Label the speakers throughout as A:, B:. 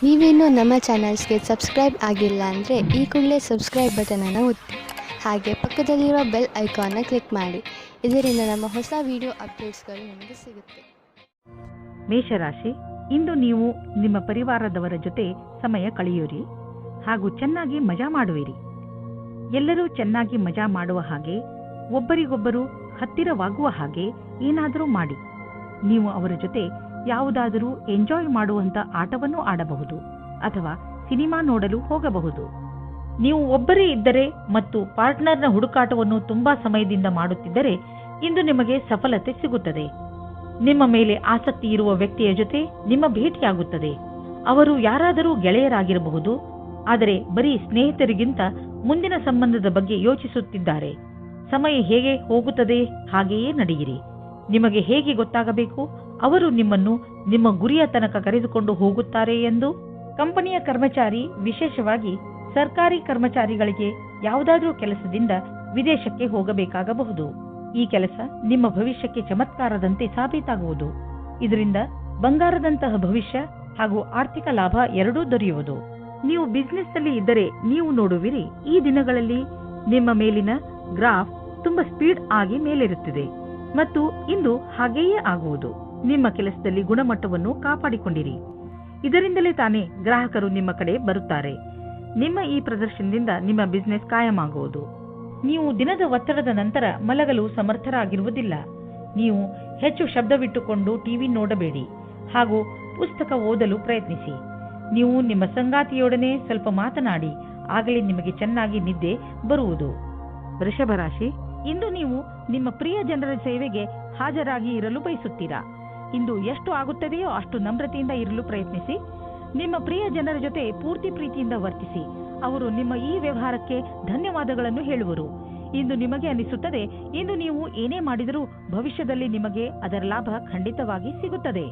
A: ನೀವೇನೂ ನಮ್ಮ ಚಾನಲ್ಸ್ಗೆ ಸಬ್ಸ್ಕ್ರೈಬ್ ಆಗಿಲ್ಲ ಅಂದರೆ ಈ ಕೂಡಲೇ ಸಬ್ಸ್ಕ್ರೈಬ್ ಬಟನನ್ನು ಒತ್ತಿ, ಹಾಗೆ ಪಕ್ಕದಲ್ಲಿರುವ ಬೆಲ್ ಐಕಾನ್ನ ಕ್ಲಿಕ್ ಮಾಡಿ. ಇದರಿಂದ ನಮ್ಮ ಹೊಸ ವಿಡಿಯೋ ಅಪ್ಡೇಟ್ಸ್ಗಳು ನಿಮಗೆ ಸಿಗುತ್ತೆ.
B: ಮೇಷರಾಶಿ, ಇಂದು ನೀವು ನಿಮ್ಮ ಪರಿವಾರದವರ ಜೊತೆ ಸಮಯ ಕಳೆಯುವಿರಿ ಹಾಗೂ ಚೆನ್ನಾಗಿ ಮಜಾ ಮಾಡುವಿರಿ. ಎಲ್ಲರೂ ಚೆನ್ನಾಗಿ ಮಜಾ ಮಾಡುವ ಹಾಗೆ, ಒಬ್ಬರಿಗೊಬ್ಬರು ಹತ್ತಿರವಾಗುವ ಹಾಗೆ ಏನಾದರೂ ಮಾಡಿ. ನೀವು ಅವರ ಜೊತೆ ಯಾವುದಾದರೂ ಎಂಜಾಯ್ ಮಾಡುವಂತ ಆಟವನ್ನು ಆಡಬಹುದು ಅಥವಾ ಸಿನಿಮಾ ನೋಡಲು ಹೋಗಬಹುದು. ನೀವು ಒಬ್ಬರೇ ಇದ್ದರೆ ಮತ್ತು ಪಾರ್ಟ್ನರ್ನ ಹುಡುಕಾಟವನ್ನು ತುಂಬಾ ಸಮಯದಿಂದ ಮಾಡುತ್ತಿದ್ದರೆ ಇಂದು ನಿಮಗೆ ಸಫಲತೆ ಸಿಗುತ್ತದೆ. ನಿಮ್ಮ ಮೇಲೆ ಆಸಕ್ತಿ ಇರುವ ವ್ಯಕ್ತಿಯ ಜೊತೆ ನಿಮ್ಮ ಭೇಟಿಯಾಗುತ್ತದೆ. ಅವರು ಯಾರಾದರೂ ಗೆಳೆಯರಾಗಿರಬಹುದು, ಆದರೆ ಬರೀ ಸ್ನೇಹಿತರಿಗಿಂತ ಮುಂದಿನ ಸಂಬಂಧದ ಬಗ್ಗೆ ಯೋಚಿಸುತ್ತಿದ್ದಾರೆ. ಸಮಯ ಹೇಗೆ ಹೋಗುತ್ತದೆ ಹಾಗೆಯೇ ನಡೆಯಿರಿ. ನಿಮಗೆ ಹೇಗೆ ಗೊತ್ತಾಗಬೇಕು ಅವರು ನಿಮ್ಮನ್ನು ನಿಮ್ಮ ಗುರಿಯ ತನಕ ಕರೆದುಕೊಂಡು ಹೋಗುತ್ತಾರೆ ಎಂದು? ಕಂಪನಿಯ ಕರ್ಮಚಾರಿ, ವಿಶೇಷವಾಗಿ ಸರ್ಕಾರಿ ಕರ್ಮಚಾರಿಗಳಿಗೆ ಯಾವುದಾದರೂ ಕೆಲಸದಿಂದ ವಿದೇಶಕ್ಕೆ ಹೋಗಬೇಕಾಗಬಹುದು. ಈ ಕೆಲಸ ನಿಮ್ಮ ಭವಿಷ್ಯಕ್ಕೆ ಚಮತ್ಕಾರದಂತೆ ಸಾಬೀತಾಗುವುದು. ಇದರಿಂದ ಬಂಗಾರದಂತಹ ಭವಿಷ್ಯ ಹಾಗೂ ಆರ್ಥಿಕ ಲಾಭ ಎರಡೂ ದೊರೆಯುವುದು. ನೀವು ಬಿಸಿನೆಸ್ ಅಲ್ಲಿ ಇದ್ದರೆ ನೀವು ನೋಡುವಿರಿ, ಈ ದಿನಗಳಲ್ಲಿ ನಿಮ್ಮ ಮೇಲಿನ ಗ್ರಾಫ್ ತುಂಬಾ ಸ್ಪೀಡ್ ಆಗಿ ಮೇಲೇರುತ್ತಿದೆ ಮತ್ತು ಇಂದು ಹಾಗೆಯೇ ಆಗುವುದು. ನಿಮ್ಮ ಕೆಲಸದಲ್ಲಿ ಗುಣಮಟ್ಟವನ್ನು ಕಾಪಾಡಿಕೊಂಡಿರಿ. ಇದರಿಂದಲೇ ತಾನೇ ಗ್ರಾಹಕರು ನಿಮ್ಮ ಕಡೆ ಬರುತ್ತಾರೆ. ನಿಮ್ಮ ಈ ಪ್ರದರ್ಶನದಿಂದ ನಿಮ್ಮ ಬಿಸಿನೆಸ್ ಕಾಯಮಾಗುವುದು. ನೀವು ದಿನದ ಒತ್ತಡದ ನಂತರ ಮಲಗಲು ಸಮರ್ಥರಾಗಿರುವುದಿಲ್ಲ. ನೀವು ಹೆಚ್ಚು ಶಬ್ದವಿಟ್ಟುಕೊಂಡು ಟಿವಿ ನೋಡಬೇಡಿ ಹಾಗೂ ಪುಸ್ತಕ ಓದಲು ಪ್ರಯತ್ನಿಸಿ. ನೀವು ನಿಮ್ಮ ಸಂಗಾತಿಯೊಡನೆ ಸ್ವಲ್ಪ ಮಾತನಾಡಿ, ಆಗಲೇ ನಿಮಗೆ ಚೆನ್ನಾಗಿ ನಿದ್ದೆ ಬರುವುದು. ವೃಷಭ ರಾಶಿ, ಇಂದು ನೀವು ನಿಮ್ಮ ಪ್ರಿಯ ಜನರ ಸೇವೆಗೆ ಹಾಜರಾಗಿ ಇರಲು ಬಯಸುತ್ತೀರಾ. ಇಂದು ಎಷ್ಟು ಆಗುತ್ತದೆಯೋ ಅಷ್ಟು ನಮ್ರತೆಯಿಂದ ಇರಲು ಪ್ರಯತ್ನಿಸಿ. ನಿಮ್ಮ ಪ್ರಿಯ ಜನರ ಜೊತೆ ಪೂರ್ತಿ ಪ್ರೀತಿಯಿಂದ ವರ್ತಿಸಿ. ಅವರು ನಿಮ್ಮ ಈ ವ್ಯವಹಾರಕ್ಕೆ ಧನ್ಯವಾದಗಳನ್ನು ಹೇಳುವರು. ಇಂದು ನಿಮಗೆ ಅನಿಸುತ್ತದೆ, ಇಂದು ನೀವು ಏನೇ ಮಾಡಿದರೂ ಭವಿಷ್ಯದಲ್ಲಿ ನಿಮಗೆ ಅದರ ಲಾಭ ಖಂಡಿತವಾಗಿ ಸಿಗುತ್ತದೆ.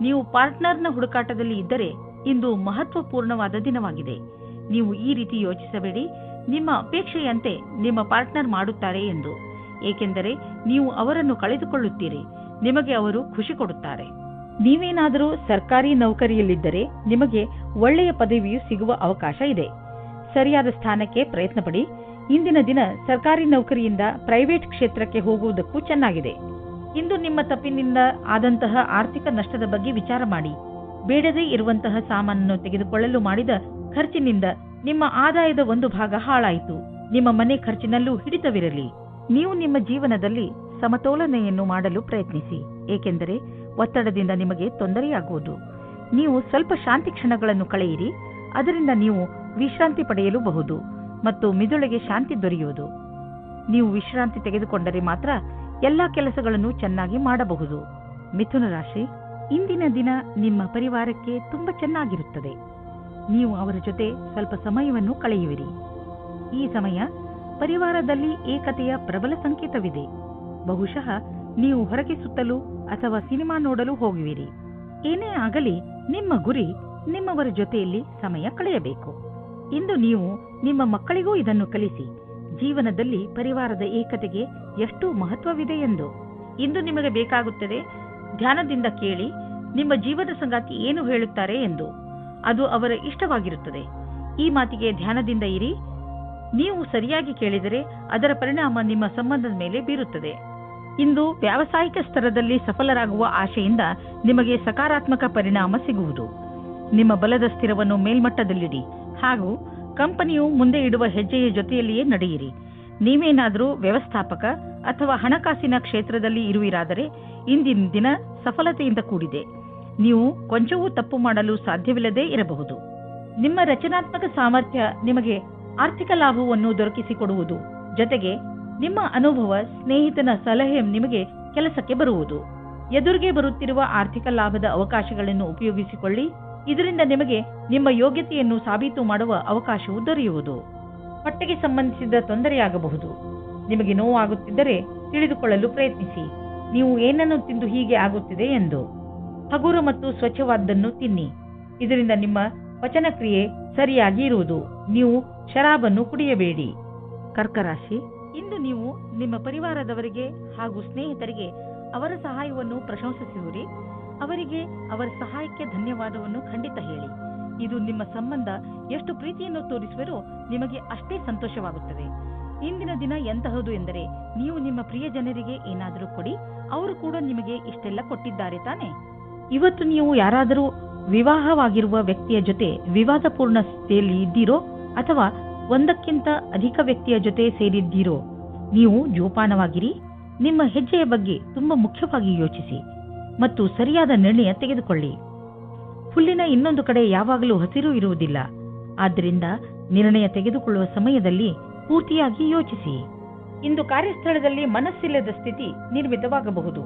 B: ನೀವು ಪಾರ್ಟ್ನರ್ನ ಹುಡುಕಾಟದಲ್ಲಿ ಇದ್ದರೆ ಇಂದು ಮಹತ್ವಪೂರ್ಣವಾದ ದಿನವಾಗಿದೆ. ನೀವು ಈ ರೀತಿ ಯೋಚಿಸಬೇಡಿ, ನಿಮ್ಮ ಅಪೇಕ್ಷೆಯಂತೆ ನಿಮ್ಮ ಪಾರ್ಟ್ನರ್ ಮಾಡುತ್ತಾರೆ ಎಂದು. ಏಕೆಂದರೆ ನೀವು ಅವರನ್ನು ಕಳೆದುಕೊಳ್ಳುತ್ತೀರಿ, ನಿಮಗೆ ಅವರು ಖುಷಿ ಕೊಡುತ್ತಾರೆ. ನೀವೇನಾದರೂ ಸರ್ಕಾರಿ ನೌಕರಿಯಲ್ಲಿದ್ದರೆ ನಿಮಗೆ ಒಳ್ಳೆಯ ಪದವಿಯು ಸಿಗುವ ಅವಕಾಶ ಇದೆ. ಸರಿಯಾದ ಸ್ಥಾನಕ್ಕೆ ಪ್ರಯತ್ನ ಪಡಿ. ಇಂದಿನ ದಿನ ಸರ್ಕಾರಿ ನೌಕರಿಯಿಂದ ಪ್ರೈವೇಟ್ ಕ್ಷೇತ್ರಕ್ಕೆ ಹೋಗುವುದಕ್ಕೂ ಚೆನ್ನಾಗಿದೆ. ಇಂದು ನಿಮ್ಮ ತಪ್ಪಿನಿಂದ ಆದಂತಹ ಆರ್ಥಿಕ ನಷ್ಟದ ಬಗ್ಗೆ ವಿಚಾರ ಮಾಡಿ. ಬೇಡದೇ ಇರುವಂತಹ ಸಾಮಾನನ್ನು ತೆಗೆದುಕೊಳ್ಳಲು ಮಾಡಿದ ಖರ್ಚಿನಿಂದ ನಿಮ್ಮ ಆದಾಯದ ಒಂದು ಭಾಗ ಹಾಳಾಯಿತು. ನಿಮ್ಮ ಮನೆ ಖರ್ಚಿನಲ್ಲೂ ಹಿಡಿತವಿರಲಿ. ನೀವು ನಿಮ್ಮ ಜೀವನದಲ್ಲಿ ಸಮತೋಲನೆಯನ್ನು ಮಾಡಲು ಪ್ರಯತ್ನಿಸಿ, ಏಕೆಂದರೆ ಒತ್ತಡದಿಂದ ನಿಮಗೆ ತೊಂದರೆಯಾಗುವುದು. ನೀವು ಸ್ವಲ್ಪ ಶಾಂತಿ ಕ್ಷಣಗಳನ್ನು ಕಳೆಯಿರಿ, ಅದರಿಂದ ನೀವು ವಿಶ್ರಾಂತಿ ಪಡೆಯಲು ಬಹುದು ಮತ್ತು ಮಿದುಳಿಗೆ ಶಾಂತಿ ದೊರೆಯುವುದು. ನೀವು ವಿಶ್ರಾಂತಿ ತೆಗೆದುಕೊಂಡರೆ ಮಾತ್ರ ಎಲ್ಲಾ ಕೆಲಸಗಳನ್ನು ಚೆನ್ನಾಗಿ ಮಾಡಬಹುದು. ಮಿಥುನ ರಾಶಿ, ಇಂದಿನ ದಿನ ನಿಮ್ಮ ಪರಿವಾರಕ್ಕೆ ತುಂಬಾ ಚೆನ್ನಾಗಿರುತ್ತದೆ. ನೀವು ಅವರ ಜೊತೆ ಸ್ವಲ್ಪ ಸಮಯವನ್ನು ಕಳೆಯುವಿರಿ. ಈ ಸಮಯ ಪರಿವಾರದಲ್ಲಿ ಏಕತೆಯ ಪ್ರಬಲ ಸಂಕೇತವಿದೆ. ಬಹುಶಃ ನೀವು ಹೊರಗೆ ಸುತ್ತಲು ಅಥವಾ ಸಿನಿಮಾ ನೋಡಲು ಹೋಗುವಿರಿ. ಏನೇ ಆಗಲಿ, ನಿಮ್ಮ ಗುರಿ ನಿಮ್ಮವರ ಜೊತೆಯಲ್ಲಿ ಸಮಯ ಕಳೆಯಬೇಕು. ಇಂದು ನೀವು ನಿಮ್ಮ ಮಕ್ಕಳಿಗೂ ಇದನ್ನು ಕಲಿಸಿ, ಜೀವನದಲ್ಲಿ ಪರಿವಾರದ ಏಕತೆಗೆ ಎಷ್ಟು ಮಹತ್ವವಿದೆ ಎಂದು. ಇಂದು ನಿಮಗೆ ಬೇಕಾಗುತ್ತದೆ, ಧ್ಯಾನದಿಂದ ಕೇಳಿ ನಿಮ್ಮ ಜೀವನ ಸಂಗಾತಿ ಏನು ಹೇಳುತ್ತಾರೆ ಎಂದು. ಅದು ಅವರ ಇಷ್ಟವಾಗಿರುತ್ತದೆ. ಈ ಮಾತಿಗೆ ಧ್ಯಾನದಿಂದ ಇರಿ. ನೀವು ಸರಿಯಾಗಿ ಕೇಳಿದರೆ ಅದರ ಪರಿಣಾಮ ನಿಮ್ಮ ಸಂಬಂಧದ ಮೇಲೆ ಬೀರುತ್ತದೆ. ಇಂದು ವ್ಯಾವಸಾಯಿಕ ಸ್ತರದಲ್ಲಿ ಸಫಲರಾಗುವ ಆಶೆಯಿಂದ ನಿಮಗೆ ಸಕಾರಾತ್ಮಕ ಪರಿಣಾಮ ಸಿಗುವುದು. ನಿಮ್ಮ ಬಲದ ಸ್ಥಿರವನ್ನು ಮೇಲ್ಮಟ್ಟದಲ್ಲಿಡಿ ಹಾಗೂ ಕಂಪನಿಯು ಮುಂದೆ ಇಡುವ ಹೆಜ್ಜೆಯ ಜೊತೆಯಲ್ಲಿಯೇ ನಡೆಯಿರಿ. ನೀವೇನಾದರೂ ವ್ಯವಸ್ಥಾಪಕ ಅಥವಾ ಹಣಕಾಸಿನ ಕ್ಷೇತ್ರದಲ್ಲಿ ಇರುವಿರಾದರೆ ಇಂದಿನ ದಿನ ಸಫಲತೆಯಿಂದ ಕೂಡಿದೆ. ನೀವು ಕೊಂಚವೂ ತಪ್ಪು ಮಾಡಲು ಸಾಧ್ಯವಿಲ್ಲದೇ ಇರಬಹುದು. ನಿಮ್ಮ ರಚನಾತ್ಮಕ ಸಾಮರ್ಥ್ಯ ನಿಮಗೆ ಆರ್ಥಿಕ ಲಾಭವನ್ನು ದೊರಕಿಸಿಕೊಡುವುದು. ಜೊತೆಗೆ ನಿಮ್ಮ ಅನುಭವ, ಸ್ನೇಹಿತನ ಸಲಹೆ ನಿಮಗೆ ಕೆಲಸಕ್ಕೆ ಬರುವುದು. ಎದುರಿಗೆ ಬರುತ್ತಿರುವ ಆರ್ಥಿಕ ಲಾಭದ ಅವಕಾಶಗಳನ್ನು ಉಪಯೋಗಿಸಿಕೊಳ್ಳಿ. ಇದರಿಂದ ನಿಮಗೆ ನಿಮ್ಮ ಯೋಗ್ಯತೆಯನ್ನು ಸಾಬೀತು ಮಾಡುವ ಅವಕಾಶವು ದೊರೆಯುವುದು. ಹೊಟ್ಟೆಗೆ ಸಂಬಂಧಿಸಿದ ತೊಂದರೆಯಾಗಬಹುದು. ನಿಮಗೆ ನೋವಾಗುತ್ತಿದ್ದರೆ ತಿಳಿದುಕೊಳ್ಳಲು ಪ್ರಯತ್ನಿಸಿ, ನೀವು ಏನನ್ನು ತಿಂದು ಹೀಗೆ ಆಗುತ್ತಿದೆ ಎಂದು. ಹಗುರ ಮತ್ತು ಸ್ವಚ್ಛವಾದನ್ನು ತಿನ್ನಿ. ಇದರಿಂದ ನಿಮ್ಮ ಪಚನಕ್ರಿಯೆ ಸರಿಯಾಗಿ ಇರುವುದು. ನೀವು ಶರಾಬನ್ನು ಕುಡಿಯಬೇಡಿ. ಕರ್ಕರಾಶಿ, ಇಂದು ನೀವು ನಿಮ್ಮ ಪರಿವಾರದವರಿಗೆ ಹಾಗೂ ಸ್ನೇಹಿತರಿಗೆ ಅವರ ಸಹಾಯವನ್ನು ಪ್ರಶಂಸಿಸುವಿರಿ. ಅವರಿಗೆ ಅವರ ಸಹಾಯಕ್ಕೆ ಧನ್ಯವಾದವನ್ನು ಖಂಡಿತ ಹೇಳಿ. ಇದು ನಿಮ್ಮ ಸಂಬಂಧ ಎಷ್ಟು ಪ್ರೀತಿಯನ್ನು ತೋರಿಸುವರೋ ನಿಮಗೆ ಅಷ್ಟೇ ಸಂತೋಷವಾಗುತ್ತದೆ. ಇಂದಿನ ದಿನ ಎಂತಹದು ಎಂದರೆ, ನೀವು ನಿಮ್ಮ ಪ್ರಿಯ ಜನರಿಗೆ ಏನಾದರೂ ಕೊಡಿ, ಅವರು ಕೂಡ ನಿಮಗೆ ಇಷ್ಟೆಲ್ಲ ಕೊಟ್ಟಿದ್ದಾರೆ ತಾನೆ. ಇವತ್ತು ನೀವು ಯಾರಾದರೂ ವಿವಾಹವಾಗಿರುವ ವ್ಯಕ್ತಿಯ ಜೊತೆ ವಿವಾದಪೂರ್ಣ ಸ್ಥಿತಿಯಲ್ಲಿ ಇದ್ದೀರೋ ಅಥವಾ ಒಂದಕ್ಕಿಂತ ಅಧಿಕ ವ್ಯಕ್ತಿಯ ಜೊತೆ ಸೇರಿದ್ದೀರೋ, ನೀವು ಜೋಪಾನವಾಗಿರಿ. ನಿಮ್ಮ ಹೆಜ್ಜೆಯ ಬಗ್ಗೆ ತುಂಬಾ ಮುಖ್ಯವಾಗಿ ಯೋಚಿಸಿ ಮತ್ತು ಸರಿಯಾದ ನಿರ್ಣಯ ತೆಗೆದುಕೊಳ್ಳಿ. ಹುಲ್ಲಿನ ಇನ್ನೊಂದು ಕಡೆ ಯಾವಾಗಲೂ ಹಸಿರು ಇರುವುದಿಲ್ಲ. ಆದ್ದರಿಂದ ನಿರ್ಣಯ ತೆಗೆದುಕೊಳ್ಳುವ ಸಮಯದಲ್ಲಿ ಪೂರ್ತಿಯಾಗಿ ಯೋಚಿಸಿ. ಇಂದು ಕಾರ್ಯಸ್ಥಳದಲ್ಲಿ ಮನಸ್ಸಿಲ್ಲದ ಸ್ಥಿತಿ ನಿರ್ಮಿತವಾಗಬಹುದು,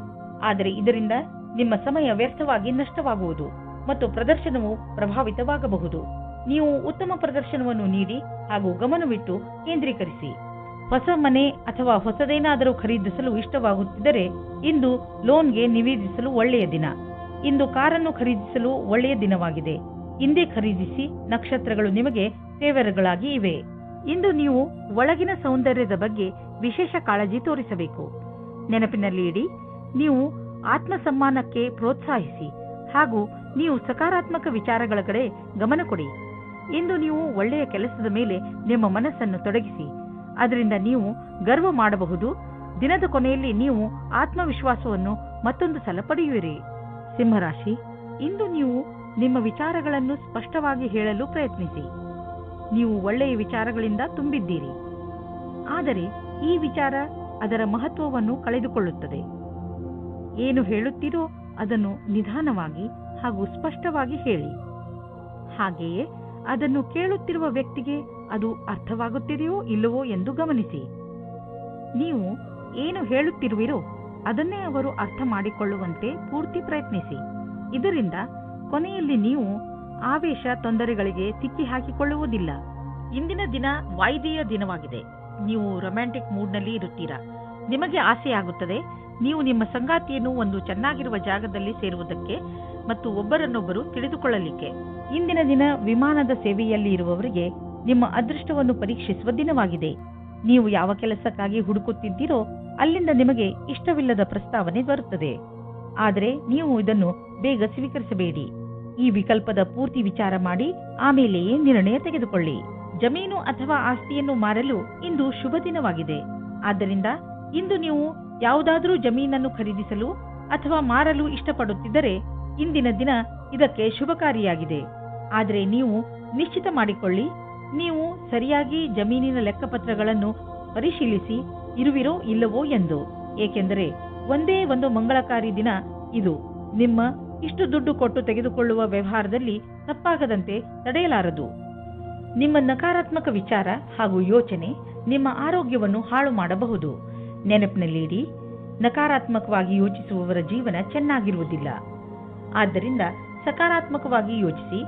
B: ಆದರೆ ಇದರಿಂದ ನಿಮ್ಮ ಸಮಯ ವ್ಯರ್ಥವಾಗಿ ನಷ್ಟವಾಗುವುದು ಮತ್ತು ಪ್ರದರ್ಶನವು ಪ್ರಭಾವಿತವಾಗಬಹುದು. ನೀವು ಉತ್ತಮ ಪ್ರದರ್ಶನವನ್ನು ನೀಡಿ ಹಾಗೂ ಗಮನವಿಟ್ಟು ಕೇಂದ್ರೀಕರಿಸಿ. ಹೊಸ ಮನೆ ಅಥವಾ ಹೊಸದೇನಾದರೂ ಖರೀದಿಸಲು ಇಷ್ಟವಾಗುತ್ತಿದ್ದರೆ ಇಂದು ಲೋನ್ಗೆ ನಿವೇದಿಸಲು ಒಳ್ಳೆಯ ದಿನ. ಇಂದು ಕಾರನ್ನು ಖರೀದಿಸಲು ಒಳ್ಳೆಯ ದಿನವಾಗಿದೆ. ಇಂದೇ ಖರೀದಿಸಿ, ನಕ್ಷತ್ರಗಳು ನಿಮಗೆ ಫೇವರ್ಗಳಾಗಿ ಇವೆ. ಇಂದು ನೀವು ಒಳಗಿನ ಸೌಂದರ್ಯದ ಬಗ್ಗೆ ವಿಶೇಷ ಕಾಳಜಿ ತೋರಿಸಬೇಕು. ನೆನಪಿನಲ್ಲಿ ಇಡಿ, ನೀವು ಆತ್ಮಸಮ್ಮಾನಕ್ಕೆ ಪ್ರೋತ್ಸಾಹಿಸಿ ಹಾಗೂ ನೀವು ಸಕಾರಾತ್ಮಕ ವಿಚಾರಗಳ ಕಡೆ ಗಮನ ಕೊಡಿ. ಇಂದು ನೀವು ಒಳ್ಳೆಯ ಕೆಲಸದ ಮೇಲೆ ನಿಮ್ಮ ಮನಸ್ಸನ್ನು ತೊಡಗಿಸಿ, ಅದರಿಂದ ನೀವು ಗರ್ವ ಮಾಡಬಹುದು. ದಿನದ ಕೊನೆಯಲ್ಲಿ ನೀವು ಆತ್ಮವಿಶ್ವಾಸವನ್ನು ಮತ್ತೊಂದು ಸಲ ಪಡೆಯುವಿರಿ. ಸಿಂಹರಾಶಿ, ಇಂದು ನೀವು ನಿಮ್ಮ ವಿಚಾರಗಳನ್ನು ಸ್ಪಷ್ಟವಾಗಿ ಹೇಳಲು ಪ್ರಯತ್ನಿಸಿ. ನೀವು ಒಳ್ಳೆಯ ವಿಚಾರಗಳಿಂದ ತುಂಬಿದ್ದೀರಿ, ಆದರೆ ಈ ವಿಚಾರ ಅದರ ಮಹತ್ವವನ್ನು ಕಳೆದುಕೊಳ್ಳುತ್ತದೆ. ಏನು ಹೇಳುತ್ತೀರೋ ಅದನ್ನು ನಿಧಾನವಾಗಿ ಹಾಗೂ ಸ್ಪಷ್ಟವಾಗಿ ಹೇಳಿ. ಹಾಗೆಯೇ ಅದನ್ನು ಕೇಳುತ್ತಿರುವ ವ್ಯಕ್ತಿಗೆ ಅದು ಅರ್ಥವಾಗುತ್ತಿದೆಯೋ ಇಲ್ಲವೋ ಎಂದು ಗಮನಿಸಿ. ನೀವು ಏನು ಹೇಳುತ್ತಿರುವಿರೋ ಅದನ್ನೇ ಅವರು ಅರ್ಥ ಮಾಡಿಕೊಳ್ಳುವಂತೆ ಪೂರ್ತಿ ಪ್ರಯತ್ನಿಸಿ. ಇದರಿಂದ ಕೊನೆಯಲ್ಲಿ ನೀವು ಆವೇಶ ತೊಂದರೆಗಳಿಗೆ ಸಿಕ್ಕಿ ಹಾಕಿಕೊಳ್ಳುವುದಿಲ್ಲ. ಇಂದಿನ ದಿನ ವಾಯ್ದೆಯ ದಿನವಾಗಿದೆ. ನೀವು ರೊಮ್ಯಾಂಟಿಕ್ ಮೂಡ್ನಲ್ಲಿ ಇರುತ್ತೀರಾ. ನಿಮಗೆ ಆಸೆಯಾಗುತ್ತದೆ ನೀವು ನಿಮ್ಮ ಸಂಗಾತಿಯನ್ನು ಒಂದು ಚೆನ್ನಾಗಿರುವ ಜಾಗದಲ್ಲಿ ಸೇರುವುದಕ್ಕೆ ಮತ್ತು ಒಬ್ಬರನ್ನೊಬ್ಬರು ತಿಳಿದುಕೊಳ್ಳಲಿಕ್ಕೆ. ಇಂದಿನ ದಿನ ವಿಮಾನದ ಸೇವೆಯಲ್ಲಿ ಇರುವವರಿಗೆ ನಿಮ್ಮ ಅದೃಷ್ಟವನ್ನು ಪರೀಕ್ಷಿಸುವ ದಿನವಾಗಿದೆ. ನೀವು ಯಾವ ಕೆಲಸಕ್ಕಾಗಿ ಹುಡುಕುತ್ತಿದ್ದೀರೋ ಅಲ್ಲಿಂದ ನಿಮಗೆ ಇಷ್ಟವಿಲ್ಲದ ಪ್ರಸ್ತಾವನೆ ಬರುತ್ತದೆ, ಆದರೆ ನೀವು ಇದನ್ನು ಬೇಗ ಸ್ವೀಕರಿಸಬೇಡಿ. ಈ ವಿಕಲ್ಪದ ಪೂರ್ತಿ ವಿಚಾರ ಮಾಡಿ ಆಮೇಲೆಯೇ ನಿರ್ಣಯ ತೆಗೆದುಕೊಳ್ಳಿ. ಜಮೀನು ಅಥವಾ ಆಸ್ತಿಯನ್ನು ಮಾರಲು ಇಂದು ಶುಭ ದಿನವಾಗಿದೆ. ಆದ್ದರಿಂದ ಇಂದು ನೀವು ಯಾವುದಾದರೂ ಜಮೀನನ್ನು ಖರೀದಿಸಲು ಅಥವಾ ಮಾರಲು ಇಷ್ಟಪಡುತ್ತಿದ್ದರೆ ಇಂದಿನ ದಿನ ಇದಕ್ಕೆ ಶುಭಕಾರಿಯಾಗಿದೆ. ಆದರೆ ನೀವು ನಿಶ್ಚಿತ ಮಾಡಿಕೊಳ್ಳಿ, ನೀವು ಸರಿಯಾಗಿ ಜಮೀನಿನ ಲೆಕ್ಕಪತ್ರಗಳನ್ನು ಪರಿಶೀಲಿಸಿ ಇರುವಿರೋ ಇಲ್ಲವೋ ಎಂದು. ಏಕೆಂದರೆ ಒಂದೇ ಒಂದು ಮಂಗಳಕಾರಿ ದಿನ ಇದು. ನಿಮ್ಮ ಇಷ್ಟು ದುಡ್ಡು ಕೊಟ್ಟು ತೆಗೆದುಕೊಳ್ಳುವ ವ್ಯವಹಾರದಲ್ಲಿ ತಪ್ಪಾಗದಂತೆ ತಡೆಯಲಾರದು. ನಿಮ್ಮ ನಕಾರಾತ್ಮಕ ವಿಚಾರ ಹಾಗೂ ಯೋಚನೆ ನಿಮ್ಮ ಆರೋಗ್ಯವನ್ನು ಹಾಳು ಮಾಡಬಹುದು. ನೆನಪಿನಲ್ಲಿಡಿ, ನಕಾರಾತ್ಮಕವಾಗಿ ಯೋಚಿಸುವವರ ಜೀವನ ಚೆನ್ನಾಗಿರುವುದಿಲ್ಲ. ಆದ್ದರಿಂದ ಸಕಾರಾತ್ಮಕವಾಗಿ ಯೋಚಿಸಿ.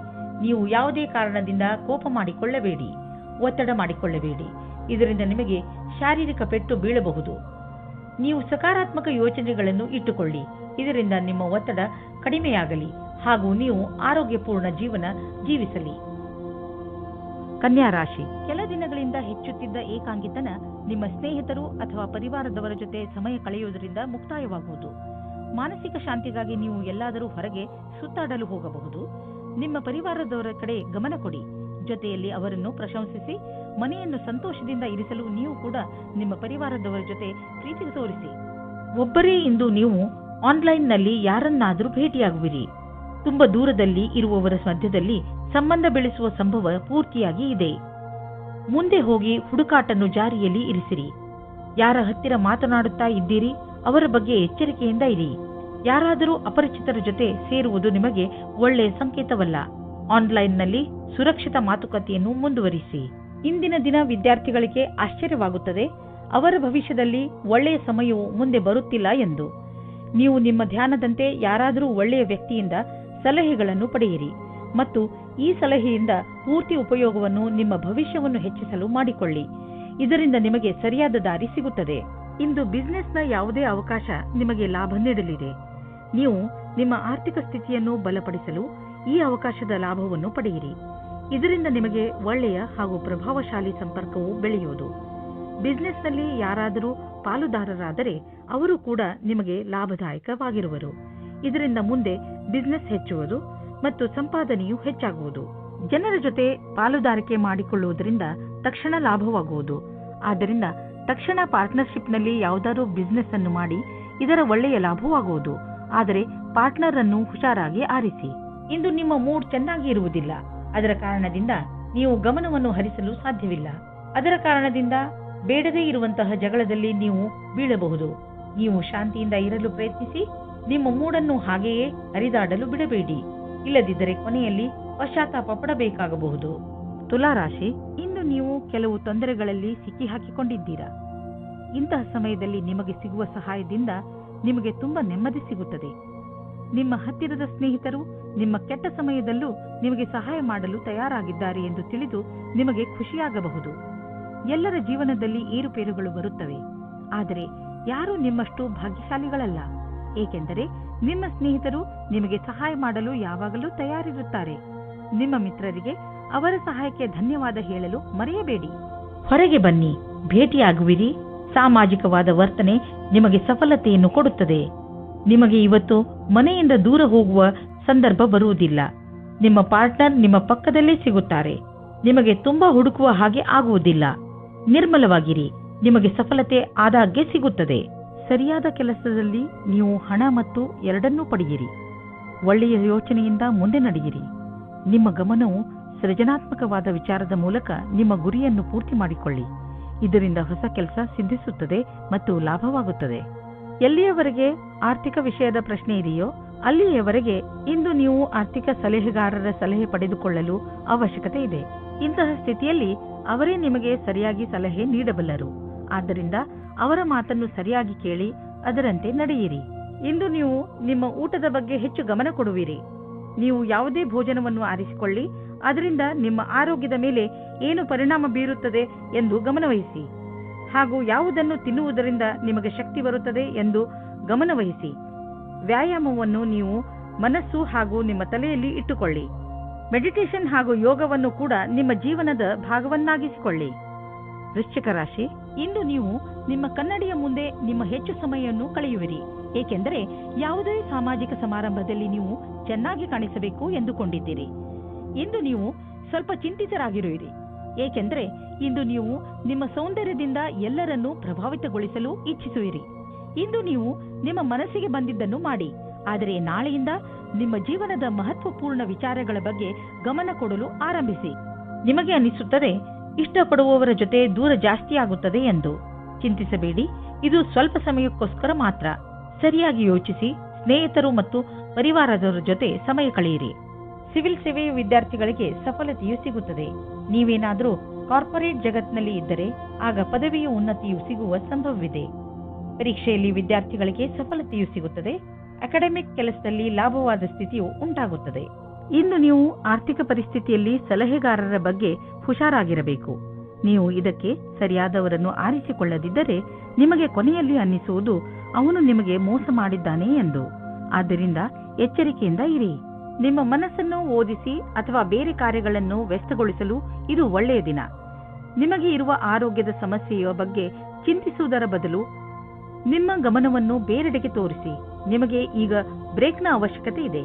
B: ನೀವು ಯಾವುದೇ ಕಾರಣದಿಂದ ಕೋಪ ಮಾಡಿಕೊಳ್ಳಬೇಡಿ, ಒತ್ತಡ ಮಾಡಿಕೊಳ್ಳಬೇಡಿ. ಇದರಿಂದ ನಿಮಗೆ ಶಾರೀರಿಕ ಪೆಟ್ಟು ಬೀಳಬಹುದು. ನೀವು ಸಕಾರಾತ್ಮಕ ಯೋಚನೆಗಳನ್ನು ಇಟ್ಟುಕೊಳ್ಳಿ. ಇದರಿಂದ ನಿಮ್ಮ ಒತ್ತಡ ಕಡಿಮೆಯಾಗಲಿ ಹಾಗೂ ನೀವು ಆರೋಗ್ಯಪೂರ್ಣ ಜೀವನ ಜೀವಿಸಲಿ. ಕನ್ಯಾ ರಾಶಿ, ಕೆಲ ದಿನಗಳಿಂದ ಹೆಚ್ಚುತ್ತಿದ್ದ ಏಕಾಂಗಿತನ ನಿಮ್ಮ ಸ್ನೇಹಿತರು ಅಥವಾ ಪರಿವಾರದವರ ಜೊತೆ ಸಮಯ ಕಳೆಯುವುದರಿಂದ ಮುಕ್ತಾಯವಾಗುವುದು. ಮಾನಸಿಕ ಶಾಂತಿಗಾಗಿ ನೀವು ಎಲ್ಲಾದರೂ ಹೊರಗೆ ಸುತ್ತಾಡಲು ಹೋಗಬಹುದು. ನಿಮ್ಮ ಪರಿವಾರದವರ ಕಡೆ ಗಮನ ಕೊಡಿ. ಜೊತೆಯಲ್ಲಿ ಅವರನ್ನು ಪ್ರಶಂಸಿಸಿ. ಮನೆಯನ್ನು ಸಂತೋಷದಿಂದ ಇರಿಸಲು ನೀವು ಕೂಡ ನಿಮ್ಮ ಪರಿವಾರದವರ ಜೊತೆ ಪ್ರೀತಿ ತೋರಿಸಿ. ಒಬ್ಬರೇ ಇಂದು ನೀವು ಆನ್ಲೈನ್ನಲ್ಲಿ ಯಾರನ್ನಾದರೂ ಭೇಟಿಯಾಗುವಿರಿ. ತುಂಬಾ ದೂರದಲ್ಲಿ ಇರುವವರ ಮಧ್ಯದಲ್ಲಿ ಸಂಬಂಧ ಬೆಳೆಸುವ ಸಂಭವ ಪೂರ್ತಿಯಾಗಿ ಇದೆ. ಮುಂದೆ ಹೋಗಿ ಹುಡುಕಾಟನ್ನು ಜಾರಿಯಲ್ಲಿ ಇರಿಸಿರಿ. ಯಾರ ಹತ್ತಿರ ಮಾತನಾಡುತ್ತಾ ಇದ್ದೀರಿ ಅವರ ಬಗ್ಗೆ ಎಚ್ಚರಿಕೆಯಿಂದ ಇರಿ. ಯಾರಾದರೂ ಅಪರಿಚಿತರ ಜೊತೆ ಸೇರುವುದು ನಿಮಗೆ ಒಳ್ಳೆಯ ಸಂಕೇತವಲ್ಲ. ಆನ್ಲೈನ್ನಲ್ಲಿ ಸುರಕ್ಷಿತ ಮಾತುಕತೆಯನ್ನು ಮುಂದುವರಿಸಿ. ಇಂದಿನ ದಿನ ವಿದ್ಯಾರ್ಥಿಗಳಿಗೆ ಆಶ್ಚರ್ಯವಾಗುತ್ತದೆ ಅವರ ಭವಿಷ್ಯದಲ್ಲಿ ಒಳ್ಳೆಯ ಸಮಯವು ಮುಂದೆ ಬರುತ್ತಿಲ್ಲ ಎಂದು. ನೀವು ನಿಮ್ಮ ಧ್ಯಾನದಂತೆ ಯಾರಾದರೂ ಒಳ್ಳೆಯ ವ್ಯಕ್ತಿಯಿಂದ ಸಲಹೆಗಳನ್ನು ಪಡೆಯಿರಿ ಮತ್ತು ಈ ಸಲಹೆಯಿಂದ ಪೂರ್ತಿ ಉಪಯೋಗವನ್ನು ನಿಮ್ಮ ಭವಿಷ್ಯವನ್ನು ಹೆಚ್ಚಿಸಲು ಮಾಡಿಕೊಳ್ಳಿ. ಇದರಿಂದ ನಿಮಗೆ ಸರಿಯಾದ ದಾರಿ ಸಿಗುತ್ತದೆ. ಇಂದು ಬಿಸಿನೆಸ್ನ ಯಾವುದೇ ಅವಕಾಶ ನಿಮಗೆ ಲಾಭ ನೀಡಲಿದೆ. ನೀವು ನಿಮ್ಮ ಆರ್ಥಿಕ ಸ್ಥಿತಿಯನ್ನು ಬಲಪಡಿಸಲು ಈ ಅವಕಾಶದ ಲಾಭವನ್ನು ಪಡೆಯಿರಿ. ಇದರಿಂದ ನಿಮಗೆ ಒಳ್ಳೆಯ ಹಾಗೂ ಪ್ರಭಾವಶಾಲಿ ಸಂಪರ್ಕವು ಬೆಳೆಯುವುದು. ಬಿಸಿನೆಸ್ನಲ್ಲಿ ಯಾರಾದರೂ ಪಾಲುದಾರರಾದರೆ ಅವರು ಕೂಡ ನಿಮಗೆ ಲಾಭದಾಯಕವಾಗಿರುವರು. ಇದರಿಂದ ಮುಂದೆ ಬಿಸಿನೆಸ್ ಹೆಚ್ಚುವುದು ಮತ್ತು ಸಂಪಾದನೆಯು ಹೆಚ್ಚಾಗುವುದು. ಜನರ ಜೊತೆ ಪಾಲುದಾರಿಕೆ ಮಾಡಿಕೊಳ್ಳುವುದರಿಂದ ತಕ್ಷಣ ಲಾಭವಾಗುವುದು. ಆದ್ದರಿಂದ ತಕ್ಷಣ ಪಾರ್ಟ್ನರ್ಶಿಪ್ನಲ್ಲಿ ಯಾವುದಾದ್ರೂ ಬಿಸ್ನೆಸ್ ಅನ್ನು ಮಾಡಿ ಇದರ ಒಳ್ಳೆಯ ಲಾಭವಾಗುವುದು. ಆದರೆ ಪಾರ್ಟ್ನರ್ ಅನ್ನು ಹುಷಾರಾಗಿ ಆರಿಸಿ. ಇಂದು ನಿಮ್ಮ ಮೂಡ್ ಚೆನ್ನಾಗಿ ಇರುವುದಿಲ್ಲ. ಅದರ ಕಾರಣದಿಂದ ನೀವು ಗಮನವನ್ನು ಹರಿಸಲು ಸಾಧ್ಯವಿಲ್ಲ. ಅದರ ಕಾರಣದಿಂದ ಬೇಡದೇ ಇರುವಂತಹ ಜಗಳದಲ್ಲಿ ನೀವು ಬೀಳಬಹುದು. ನೀವು ಶಾಂತಿಯಿಂದ ಇರಲು ಪ್ರಯತ್ನಿಸಿ. ನಿಮ್ಮ ಮೂಡನ್ನು ಹಾಗೆಯೇ ಹರಿದಾಡಲು ಬಿಡಬೇಡಿ. ಇಲ್ಲದಿದ್ದರೆ ಕೊನೆಯಲ್ಲಿ ಪಶ್ಚಾತ್ತಾಪ ಪಡಬೇಕಾಗಬಹುದು. ತುಲಾರಾಶಿ, ಇಂದು ನೀವು ಕೆಲವು ತೊಂದರೆಗಳಲ್ಲಿ ಸಿಕ್ಕಿ ಹಾಕಿಕೊಂಡಿದ್ದೀರಾ. ಇಂತಹ ಸಮಯದಲ್ಲಿ ನಿಮಗೆ ಸಿಗುವ ಸಹಾಯದಿಂದ ನಿಮಗೆ ತುಂಬಾ ನೆಮ್ಮದಿ ಸಿಗುತ್ತದೆ. ನಿಮ್ಮ ಹತ್ತಿರದ ಸ್ನೇಹಿತರು ನಿಮ್ಮ ಕೆಟ್ಟ ಸಮಯದಲ್ಲೂ ನಿಮಗೆ ಸಹಾಯ ಮಾಡಲು ತಯಾರಾಗಿದ್ದಾರೆ ಎಂದು ತಿಳಿದು ನಿಮಗೆ ಖುಷಿಯಾಗಬಹುದು. ಎಲ್ಲರ ಜೀವನದಲ್ಲಿ ಏರುಪೇರುಗಳು ಬರುತ್ತವೆ. ಆದರೆ ಯಾರೂ ನಿಮ್ಮಷ್ಟು ಭಾಗ್ಯಶಾಲಿಗಳಲ್ಲ. ಏಕೆಂದರೆ ನಿಮ್ಮ ಸ್ನೇಹಿತರು ನಿಮಗೆ ಸಹಾಯ ಮಾಡಲು ಯಾವಾಗಲೂ ತಯಾರಿರುತ್ತಾರೆ. ನಿಮ್ಮ ಮಿತ್ರರಿಗೆ ಅವರ ಸಹಾಯಕ್ಕೆ ಧನ್ಯವಾದ ಹೇಳಲು ಮರೆಯಬೇಡಿ. ಹೊರಗೆ ಬನ್ನಿ, ಭೇಟಿಯಾಗುವಿರಿ. ಸಾಮಾಜಿಕವಾದ ವರ್ತನೆ ನಿಮಗೆ ಸಫಲತೆಯನ್ನು ಕೊಡುತ್ತದೆ. ನಿಮಗೆ ಇವತ್ತು ಮನೆಯಿಂದ ದೂರ ಹೋಗುವ ಸಂದರ್ಭ ಬರುವುದಿಲ್ಲ. ನಿಮ್ಮ ಪಾರ್ಟ್ನರ್ ನಿಮ್ಮ ಪಕ್ಕದಲ್ಲೇ ಸಿಗುತ್ತಾರೆ. ನಿಮಗೆ ತುಂಬಾ ಹುಡುಕುವ ಹಾಗೆ ಆಗುವುದಿಲ್ಲ. ನಿರ್ಮಲವಾಗಿರಿ, ನಿಮಗೆ ಸಫಲತೆ ಆದಾಗ್ಗೆ ಸಿಗುತ್ತದೆ. ಸರಿಯಾದ ಕೆಲಸದಲ್ಲಿ ನೀವು ಹಣ ಮತ್ತು ಎರಡನ್ನೂ ಪಡೆಯಿರಿ. ಒಳ್ಳೆಯ ಯೋಚನೆಯಿಂದ ಮುಂದೆ ನಡೆಯಿರಿ. ನಿಮ್ಮ ಗಮನವು ಸೃಜನಾತ್ಮಕವಾದ ವಿಚಾರದ ಮೂಲಕ ನಿಮ್ಮ ಗುರಿಯನ್ನು ಪೂರ್ತಿ ಮಾಡಿಕೊಳ್ಳಿ. ಇದರಿಂದ ಹೊಸ ಕೆಲಸ ಸಿದ್ಧಿಸುತ್ತದೆ ಮತ್ತು ಲಾಭವಾಗುತ್ತದೆ. ಎಲ್ಲಿಯವರೆಗೆ ಆರ್ಥಿಕ ವಿಷಯದ ಪ್ರಶ್ನೆ ಇದೆಯೋ ಅಲ್ಲಿಯವರೆಗೆ ಇಂದು ನೀವು ಆರ್ಥಿಕ ಸಲಹೆಗಾರರ ಸಲಹೆ ಪಡೆದುಕೊಳ್ಳಲು ಅವಶ್ಯಕತೆ ಇದೆ. ಇಂತಹ ಸ್ಥಿತಿಯಲ್ಲಿ ಅವರೇ ನಿಮಗೆ ಸರಿಯಾಗಿ ಸಲಹೆ ನೀಡಬಲ್ಲರು. ಆದ್ದರಿಂದ ಅವರ ಮಾತನ್ನು ಸರಿಯಾಗಿ ಕೇಳಿ ಅದರಂತೆ ನಡೆಯಿರಿ. ಇಂದು ನೀವು ನಿಮ್ಮ ಊಟದ ಬಗ್ಗೆ ಹೆಚ್ಚು ಗಮನ ಕೊಡುವಿರಿ. ನೀವು ಯಾವುದೇ ಭೋಜನವನ್ನು ಆರಿಸಿಕೊಳ್ಳಿ, ಅದರಿಂದ ನಿಮ್ಮ ಆರೋಗ್ಯದ ಮೇಲೆ ಏನು ಪರಿಣಾಮ ಬೀರುತ್ತದೆ ಎಂದು ಗಮನವಹಿಸಿ. ಹಾಗೂ ಯಾವುದನ್ನು ತಿನ್ನುವುದರಿಂದ ನಿಮಗೆ ಶಕ್ತಿ ಬರುತ್ತದೆ ಎಂದು ಗಮನವಹಿಸಿ. ವ್ಯಾಯಾಮವನ್ನು ನೀವು ಮನಸ್ಸು ಹಾಗೂ ನಿಮ್ಮ ತಲೆಯಲ್ಲಿ ಇಟ್ಟುಕೊಳ್ಳಿ. ಮೆಡಿಟೇಷನ್ ಹಾಗೂ ಯೋಗವನ್ನು ಕೂಡ ನಿಮ್ಮ ಜೀವನದ ಭಾಗವನ್ನಾಗಿಸಿಕೊಳ್ಳಿ. ವೃಶ್ಚಿಕ ರಾಶಿ, ಇಂದು ನೀವು ನಿಮ್ಮ ಕನ್ನಡಿಯ ಮುಂದೆ ನಿಮ್ಮ ಹೆಚ್ಚು ಸಮಯವನ್ನು ಕಳೆಯುವಿರಿ. ಏಕೆಂದರೆ ಯಾವುದೇ ಸಾಮಾಜಿಕ ಸಮಾರಂಭದಲ್ಲಿ ನೀವು ಚೆನ್ನಾಗಿ ಕಾಣಿಸಬೇಕು ಎಂದುಕೊಂಡಿದ್ದೀರಿ. ಇಂದು ನೀವು ಸ್ವಲ್ಪ ಚಿಂತಿತರಾಗಿರುವಿರಿ. ಏಕೆಂದರೆ ಇಂದು ನೀವು ನಿಮ್ಮ ಸೌಂದರ್ಯದಿಂದ ಎಲ್ಲರನ್ನೂ ಪ್ರಭಾವಿತಗೊಳಿಸಲು ಇಚ್ಛಿಸುವಿರಿ. ಇಂದು ನೀವು ನಿಮ್ಮ ಮನಸ್ಸಿಗೆ ಬಂದಿದ್ದನ್ನು ಮಾಡಿ. ಆದರೆ ನಾಳೆಯಿಂದ ನಿಮ್ಮ ಜೀವನದ ಮಹತ್ವಪೂರ್ಣ ವಿಚಾರಗಳ ಬಗ್ಗೆ ಗಮನ ಕೊಡಲು ಆರಂಭಿಸಿ. ನಿಮಗೆ ಅನಿಸುತ್ತದೆ ಇಷ್ಟಪಡುವವರ ಜೊತೆ ದೂರ ಜಾಸ್ತಿಯಾಗುತ್ತದೆ ಎಂದು. ಚಿಂತಿಸಬೇಡಿ, ಇದು ಸ್ವಲ್ಪ ಸಮಯಕ್ಕೋಸ್ಕರ ಮಾತ್ರ. ಸರಿಯಾಗಿ ಯೋಚಿಸಿ, ಸ್ನೇಹಿತರು ಮತ್ತು ಪರಿವಾರದವರ ಜೊತೆ ಸಮಯ ಕಳೆಯಿರಿ. ಸಿವಿಲ್ ಸೇವೆಯ ವಿದ್ಯಾರ್ಥಿಗಳಿಗೆ ಸಫಲತೆಯು ಸಿಗುತ್ತದೆ. ನೀವೇನಾದರೂ ಕಾರ್ಪೊರೇಟ್ ಜಗತ್ತಿನಲ್ಲಿ ಇದ್ದರೆ ಆಗ ಪದವಿಯ ಉನ್ನತಿಯು ಸಿಗುವ ಸಂಭವವಿದೆ. ಪರೀಕ್ಷೆಯಲ್ಲಿ ವಿದ್ಯಾರ್ಥಿಗಳಿಗೆ ಸಫಲತೆಯು ಸಿಗುತ್ತದೆ. ಅಕಾಡೆಮಿಕ್ ಕೆಲಸದಲ್ಲಿ ಲಾಭವಾದ ಸ್ಥಿತಿಯು ಉಂಟಾಗುತ್ತದೆ. ಇಂದು ನೀವು ಆರ್ಥಿಕ ಪರಿಸ್ಥಿತಿಯಲ್ಲಿ ಸಲಹೆಗಾರರ ಬಗ್ಗೆ ಹುಷಾರಾಗಿರಬೇಕು. ನೀವು ಇದಕ್ಕೆ ಸರಿಯಾದವರನ್ನು ಆರಿಸಿಕೊಳ್ಳದಿದ್ದರೆ ನಿಮಗೆ ಕೊನೆಯಲ್ಲಿ ಅನ್ನಿಸುವುದು ಅವನು ನಿಮಗೆ ಮೋಸ ಮಾಡಿದ್ದಾನೆ ಎಂದು. ಆದ್ದರಿಂದ ಎಚ್ಚರಿಕೆಯಿಂದ ಇರಿ. ನಿಮ್ಮ ಮನಸ್ಸನ್ನು ಓದಿಸಿ ಅಥವಾ ಬೇರೆ ಕಾರ್ಯಗಳನ್ನು ವ್ಯಸ್ತಗೊಳಿಸಲು ಇದು ಒಳ್ಳೆಯ ದಿನ. ನಿಮಗೆ ಇರುವ ಆರೋಗ್ಯದ ಸಮಸ್ಯೆಯ ಬಗ್ಗೆ ಚಿಂತಿಸುವುದರ ಬದಲು ನಿಮ್ಮ ಗಮನವನ್ನು ಬೇರೆಡೆಗೆ ತೋರಿಸಿ. ನಿಮಗೆ ಈಗ ಬ್ರೇಕ್ನ ಅವಶ್ಯಕತೆ ಇದೆ.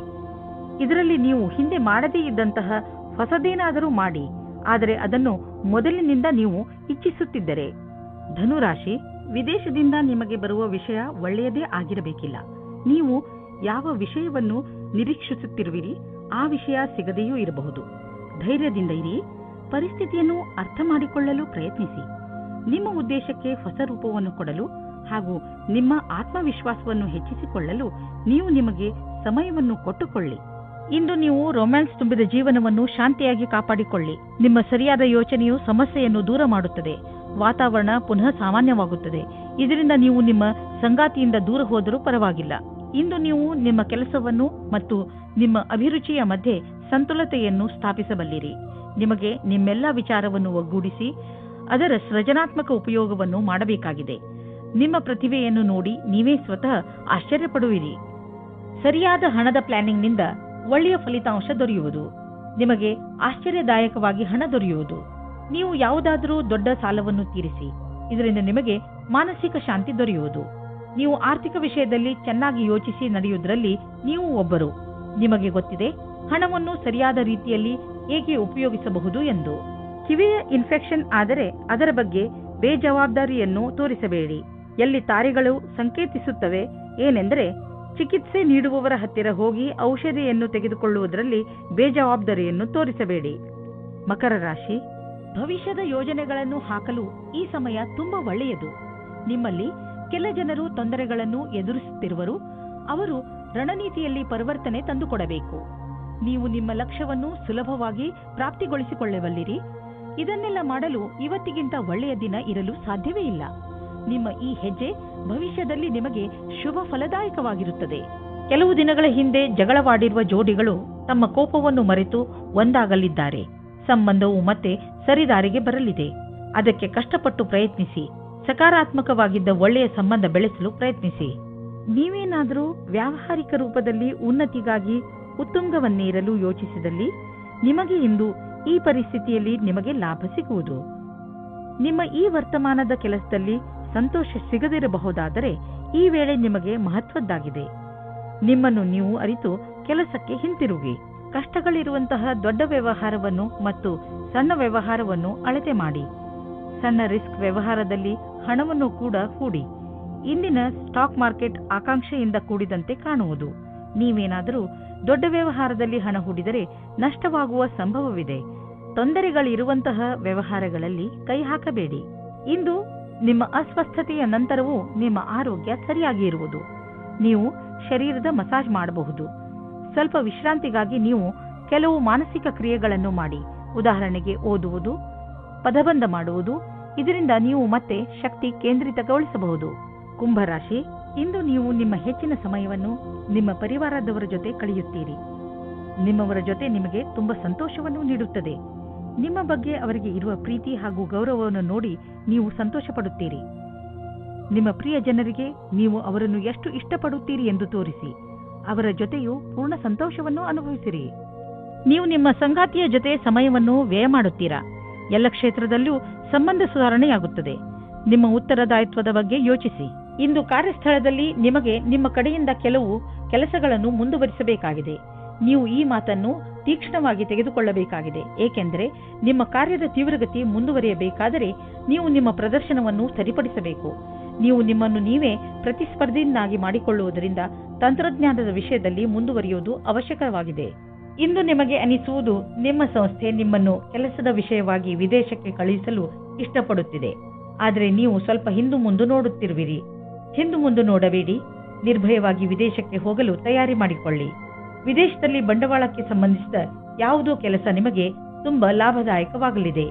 B: ಇದರಲ್ಲಿ ನೀವು ಹಿಂದೆ ಮಾಡದೇ ಇದ್ದಂತಹ ಹೊಸದೇನಾದರೂ ಮಾಡಿ, ಆದರೆ ಅದನ್ನು ಮೊದಲಿನಿಂದ ನೀವು ಇಚ್ಛಿಸುತ್ತಿದ್ದರೆ. ಧನುರಾಶಿ, ವಿದೇಶದಿಂದ ನಿಮಗೆ ಬರುವ ವಿಷಯ ಒಳ್ಳೆಯದೇ ಆಗಿರಬೇಕಿಲ್ಲ. ನೀವು ಯಾವ ವಿಷಯವನ್ನು ನಿರೀಕ್ಷಿಸುತ್ತಿರುವಿರಿ ಆ ವಿಷಯ ಸಿಗದೆಯೂ ಇರಬಹುದು. ಧೈರ್ಯದಿಂದ ಇರಿ. ಪರಿಸ್ಥಿತಿಯನ್ನು ಅರ್ಥ ಮಾಡಿಕೊಳ್ಳಲು ಪ್ರಯತ್ನಿಸಿ. ನಿಮ್ಮ ಉದ್ದೇಶಕ್ಕೆ ಹೊಸ ರೂಪವನ್ನು ಕೊಡಲು ಹಾಗೂ ನಿಮ್ಮ ಆತ್ಮವಿಶ್ವಾಸವನ್ನು ಹೆಚ್ಚಿಸಿಕೊಳ್ಳಲು ನೀವು ನಿಮಗೆ ಸಮಯವನ್ನು ಕೊಟ್ಟುಕೊಳ್ಳಿ. ಇಂದು ನೀವು ರೊಮ್ಯಾನ್ಸ್ ತುಂಬಿದ ಜೀವನವನ್ನು ಶಾಂತಿಯಾಗಿ ಕಾಪಾಡಿಕೊಳ್ಳಿ. ನಿಮ್ಮ ಸರಿಯಾದ ಯೋಚನೆಯು ಸಮಸ್ಯೆಯನ್ನು ದೂರ ಮಾಡುತ್ತದೆ. ವಾತಾವರಣ ಪುನಃ ಸಾಮಾನ್ಯವಾಗುತ್ತದೆ. ಇದರಿಂದ ನೀವು ನಿಮ್ಮ ಸಂಗಾತಿಯಿಂದ ದೂರ ಹೋದರೂ ಪರವಾಗಿಲ್ಲ. ಇಂದು ನೀವು ನಿಮ್ಮ ಕೆಲಸವನ್ನು ಮತ್ತು ನಿಮ್ಮ ಅಭಿರುಚಿಯ ಮಧ್ಯೆ ಸಂತುಲತೆಯನ್ನು ಸ್ಥಾಪಿಸಬಲ್ಲಿರಿ. ನಿಮಗೆ ನಿಮ್ಮೆಲ್ಲ ವಿಚಾರವನ್ನು ಒಗ್ಗೂಡಿಸಿ ಅದರ ಸೃಜನಾತ್ಮಕ ಉಪಯೋಗವನ್ನು ಮಾಡಬೇಕಾಗಿದೆ. ನಿಮ್ಮ ಪ್ರತಿಭೆಯನ್ನು ನೋಡಿ ನೀವೇ ಸ್ವತಃ ಆಶ್ಚರ್ಯಪಡುವಿರಿ. ಸರಿಯಾದ ಹಣದ ಪ್ಲಾನಿಂಗ್ನಿಂದ ಒಳ್ಳೆಯ ಫಲಿತಾಂಶ ದೊರೆಯುವುದು. ನಿಮಗೆ ಆಶ್ಚರ್ಯದಾಯಕವಾಗಿ ಹಣ ದೊರೆಯುವುದು. ನೀವು ಯಾವುದಾದರೂ ದೊಡ್ಡ ಸಾಲವನ್ನು ತೀರಿಸಿ. ಇದರಿಂದ ನಿಮಗೆ ಮಾನಸಿಕ ಶಾಂತಿ ದೊರೆಯುವುದು. ನೀವು ಆರ್ಥಿಕ ವಿಷಯದಲ್ಲಿ ಚೆನ್ನಾಗಿ ಯೋಚಿಸಿ ನಡೆಯುವುದರಲ್ಲಿ ನೀವು ಒಬ್ಬರು. ನಿಮಗೆ ಗೊತ್ತಿದೆ, ಹಣವನ್ನು ಸರಿಯಾದ ರೀತಿಯಲ್ಲಿ ಹೇಗೆ ಉಪಯೋಗಿಸಬಹುದು ಎಂದು. ಕಿವಿಯ ಇನ್ಫೆಕ್ಷನ್ ಆದರೆ ಅದರ ಬಗ್ಗೆ ಬೇಜವಾಬ್ದಾರಿಯನ್ನು ತೋರಿಸಬೇಡಿ. ಎಲ್ಲಿ ತಾರೆಗಳು ಸಂಕೇತಿಸುತ್ತವೆ ಏನೆಂದರೆ ಚಿಕಿತ್ಸೆ ನೀಡುವವರ ಹತ್ತಿರ ಹೋಗಿ ಔಷಧಿಯನ್ನು ತೆಗೆದುಕೊಳ್ಳುವುದರಲ್ಲಿ ಬೇಜವಾಬ್ದಾರಿಯನ್ನು ತೋರಿಸಬೇಡಿ. ಮಕರ ರಾಶಿ, ಭವಿಷ್ಯದ ಯೋಜನೆಗಳನ್ನು ಹಾಕಲು ಈ ಸಮಯ ತುಂಬಾ ಒಳ್ಳೆಯದು. ನಿಮ್ಮಲ್ಲಿ ಕೆಲ ಜನರು ತೊಂದರೆಗಳನ್ನು ಎದುರಿಸುತ್ತಿರುವರು. ಅವರು ರಣನೀತಿಯಲ್ಲಿ ಪರಿವರ್ತನೆ ತಂದುಕೊಡಬೇಕು. ನೀವು ನಿಮ್ಮ ಲಕ್ಷ್ಯವನ್ನು ಸುಲಭವಾಗಿ ಪ್ರಾಪ್ತಿಗೊಳಿಸಿಕೊಳ್ಳಬಲ್ಲಿರಿ. ಇದನ್ನೆಲ್ಲ ಮಾಡಲು ಇವತ್ತಿಗಿಂತ ಒಳ್ಳೆಯ ದಿನ ಇರಲು ಸಾಧ್ಯವೇ ಇಲ್ಲ. ನಿಮ್ಮ ಈ ಹೆಜ್ಜೆ ಭವಿಷ್ಯದಲ್ಲಿ ನಿಮಗೆ ಶುಭ ಫಲದಾಯಕವಾಗಿರುತ್ತದೆ. ಕೆಲವು ದಿನಗಳ ಹಿಂದೆ ಜಗಳವಾಡಿರುವ ಜೋಡಿಗಳು ತಮ್ಮ ಕೋಪವನ್ನು ಮರೆತು ಒಂದಾಗಲಿದ್ದಾರೆ. ಸಂಬಂಧವು ಮತ್ತೆ ಸರಿದಾರಿಗೆ ಬರಲಿದೆ. ಅದಕ್ಕೆ ಕಷ್ಟಪಟ್ಟು ಪ್ರಯತ್ನಿಸಿ. ಸಕಾರಾತ್ಮಕವಾಗಿದ್ದ ಒಳ್ಳೆಯ ಸಂಬಂಧ ಬೆಳೆಸಲು ಪ್ರಯತ್ನಿಸಿ. ನೀವೇನಾದರೂ ವ್ಯಾವಹಾರಿಕ ರೂಪದಲ್ಲಿ ಉನ್ನತಿಗಾಗಿ ಉತ್ತುಂಗವನ್ನೇರಲು ಯೋಚಿಸಿದಲ್ಲಿ ನಿಮಗೆ ಇಂದು ಈ ಪರಿಸ್ಥಿತಿಯಲ್ಲಿ ನಿಮಗೆ ಲಾಭ ಸಿಗುವುದು. ನಿಮ್ಮ ಈ ವರ್ತಮಾನದ ಕೆಲಸದಲ್ಲಿ ಸಂತೋಷ ಸಿಗದಿರಬಹುದಾದರೆ ಈ ವೇಳೆ ನಿಮಗೆ ಮಹತ್ವದ್ದಾಗಿದೆ. ನಿಮ್ಮನ್ನು ನೀವು ಅರಿತು ಕೆಲಸಕ್ಕೆ ಹಿಂತಿರುಗಿ. ಕಷ್ಟಗಳಿರುವಂತಹ ದೊಡ್ಡ ವ್ಯವಹಾರವನ್ನು ಮತ್ತು ಸಣ್ಣ ವ್ಯವಹಾರವನ್ನು ಅಳತೆ ಮಾಡಿ. ಸಣ್ಣ ರಿಸ್ಕ್ ವ್ಯವಹಾರದಲ್ಲಿ ಹಣವನ್ನು ಕೂಡ ಹೂಡಿ. ಇಂದಿನ ಸ್ಟಾಕ್ ಮಾರ್ಕೆಟ್ ಆಕಾಂಕ್ಷೆಯಿಂದ ಕೂಡಿದಂತೆ ಕಾಣುವುದು. ನೀವೇನಾದರೂ ದೊಡ್ಡ ವ್ಯವಹಾರದಲ್ಲಿ ಹಣ ಹೂಡಿದರೆ ನಷ್ಟವಾಗುವ ಸಂಭವವಿದೆ. ತೊಂದರೆಗಳಿರುವಂತಹ ವ್ಯವಹಾರಗಳಲ್ಲಿ ಕೈ ಹಾಕಬೇಡಿ. ಇಂದು ನಿಮ್ಮ ಅಸ್ವಸ್ಥತೆಯ ನಂತರವೂ ನಿಮ್ಮ ಆರೋಗ್ಯ ಸರಿಯಾಗಿ ಇರುವುದು. ನೀವು ಶರೀರದ ಮಸಾಜ್ ಮಾಡಬಹುದು. ಸ್ವಲ್ಪ ವಿಶ್ರಾಂತಿಗಾಗಿ ನೀವು ಕೆಲವು ಮಾನಸಿಕ ಕ್ರಿಯೆಗಳನ್ನು ಮಾಡಿ. ಉದಾಹರಣೆಗೆ ಓದುವುದು, ಪದಬಂಧ ಮಾಡುವುದು. ಇದರಿಂದ ನೀವು ಮತ್ತೆ ಶಕ್ತಿ ಕೇಂದ್ರಿತಗೊಳಿಸಬಹುದು. ಕುಂಭರಾಶಿ, ಇಂದು ನೀವು ನಿಮ್ಮ ಹೆಚ್ಚಿನ ಸಮಯವನ್ನು ನಿಮ್ಮ ಪರಿವಾರದವರ ಜೊತೆ ಕಳೆಯುತ್ತೀರಿ. ನಿಮ್ಮವರ ಜೊತೆ ನಿಮಗೆ ತುಂಬಾ ಸಂತೋಷವನ್ನು ನೀಡುತ್ತದೆ. ನಿಮ್ಮ ಬಗ್ಗೆ ಅವರಿಗೆ ಇರುವ ಪ್ರೀತಿ ಹಾಗೂ ಗೌರವವನ್ನು ನೋಡಿ ನೀವು ಸಂತೋಷ ಪಡುತ್ತೀರಿ. ನಿಮ್ಮ ಪ್ರಿಯ ಜನರಿಗೆ ನೀವು ಅವರನ್ನು ಎಷ್ಟು ಇಷ್ಟಪಡುತ್ತೀರಿ ಎಂದು ತೋರಿಸಿ. ಅವರ ಜೊತೆಯೂ ಪೂರ್ಣ ಸಂತೋಷವನ್ನು ಅನುಭವಿಸಿರಿ. ನೀವು ನಿಮ್ಮ ಸಂಗಾತಿಯ ಜೊತೆ ಸಮಯವನ್ನು ವ್ಯಯ ಮಾಡುತ್ತೀರಾ. ಎಲ್ಲ ಕ್ಷೇತ್ರದಲ್ಲೂ ಸಂಬಂಧ ಸುಧಾರಣೆಯಾಗುತ್ತದೆ. ನಿಮ್ಮ ಉತ್ತರದಾಯಿತ್ವದ ಬಗ್ಗೆ ಯೋಚಿಸಿ. ಇಂದು ಕಾರ್ಯಸ್ಥಳದಲ್ಲಿ ನಿಮಗೆ ನಿಮ್ಮ ಕಡೆಯಿಂದ ಕೆಲವು ಕೆಲಸಗಳನ್ನು ಮುಂದುವರಿಸಬೇಕಾಗಿದೆ. ನೀವು ಈ ಮಾತನ್ನು ತೀಕ್ಷ್ಣವಾಗಿ ತೆಗೆದುಕೊಳ್ಳಬೇಕಾಗಿದೆ. ಏಕೆಂದರೆ ನಿಮ್ಮ ಕಾರ್ಯದ ತೀವ್ರಗತಿ ಮುಂದುವರಿಯಬೇಕಾದರೆ ನೀವು ನಿಮ್ಮ ಪ್ರದರ್ಶನವನ್ನು ಸರಿಪಡಿಸಬೇಕು. ನೀವು ನಿಮ್ಮನ್ನು ನೀವೇ ಪ್ರತಿಸ್ಪರ್ಧಿಯನ್ನಾಗಿ ಮಾಡಿಕೊಳ್ಳುವುದರಿಂದ ತಂತ್ರಜ್ಞಾನದ ವಿಷಯದಲ್ಲಿ ಮುಂದುವರಿಯುವುದು ಅವಶ್ಯಕವಾಗಿದೆ. ಇಂದು ನಿಮಗೆ ಅನಿಸುವುದು ನಿಮ್ಮ ಸಂಸ್ಥೆ ನಿಮ್ಮನ್ನು ಕೆಲಸದ ವಿಷಯವಾಗಿ ವಿದೇಶಕ್ಕೆ ಕಳುಹಿಸಲು ಇಷ್ಟಪಡುತ್ತಿದೆ. ಆದರೆ ನೀವು ಸ್ವಲ್ಪ ಹಿಂದು ಮುಂದೆ ನೋಡುತ್ತಿರುವಿರಿ. ಹಿಂದು ಮುಂದೆ ನೋಡಬೇಡಿ. ನಿರ್ಭಯವಾಗಿ ವಿದೇಶಕ್ಕೆ ಹೋಗಲು ತಯಾರಿ ಮಾಡಿಕೊಳ್ಳಿ. ವಿದೇಶದಲ್ಲಿ ಬಂಡವಾಳಕ್ಕೆ ಸಂಬಂಧಿಸಿದ ಯಾವುದೋ ಕೆಲಸ ನಿಮಗೆ ತುಂಬಾ ಲಾಭದಾಯಕವಾಗಲಿದೆ.